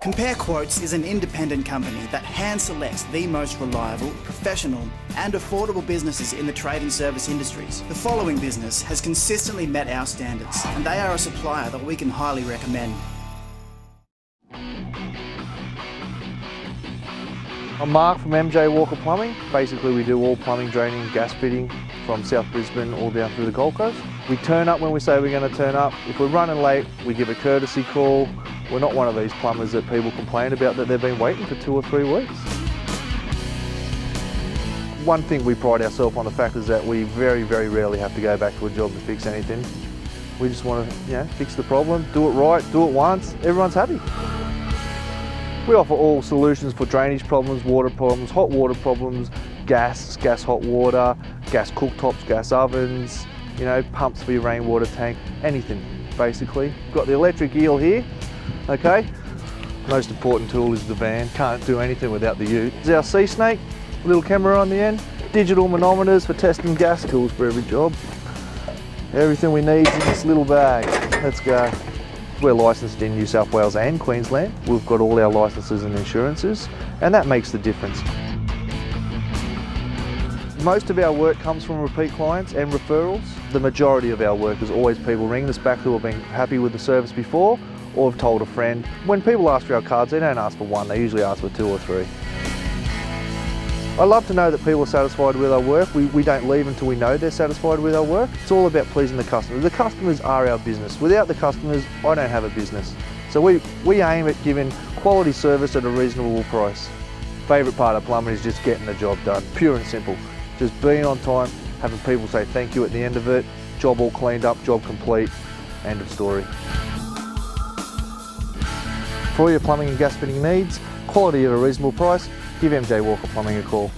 Compare Quotes is an independent company that hand selects the most reliable, professional and affordable businesses in the trade and service industries. The following business has consistently met our standards and they are a supplier that we can highly recommend. I'm Mark from MJ Walker Plumbing. Basically we do all plumbing, draining, gas fitting from South Brisbane all down through the Gold Coast. We turn up when we say we're going to turn up. If we're running late, we give a courtesy call. We're not one of these plumbers that people complain about that they've been waiting for 2 or 3 weeks. One thing we pride ourselves on the fact is that we very, very rarely have to go back to a job to fix anything. We just want to, fix the problem, do it right, do it once, everyone's happy. We offer all solutions for drainage problems, water problems, hot water problems, gas hot water, gas cooktops, gas ovens, pumps for your rainwater tank, anything basically. We've got the electric eel here, okay? Most important tool is the van, can't do anything without the ute. This is our sea snake, little camera on the end, digital manometers for testing gas, tools for every job. Everything we need in this little bag, let's go. We're licensed in New South Wales and Queensland. We've got all our licenses and insurances, and that makes the difference. Most of our work comes from repeat clients and referrals. The majority of our work is always people ringing us back who have been happy with the service before or have told a friend. When people ask for our cards, they don't ask for 1, they usually ask for 2 or 3. I love to know that people are satisfied with our work. We don't leave until we know they're satisfied with our work. It's all about pleasing the customers. The customers are our business. Without the customers, I don't have a business. So we aim at giving quality service at a reasonable price. Favourite part of plumbing is just getting the job done, pure and simple. Just being on time, having people say thank you at the end of it, job all cleaned up, job complete, end of story. For all your plumbing and gas fitting needs, quality at a reasonable price, give MJ Walker Plumbing a call.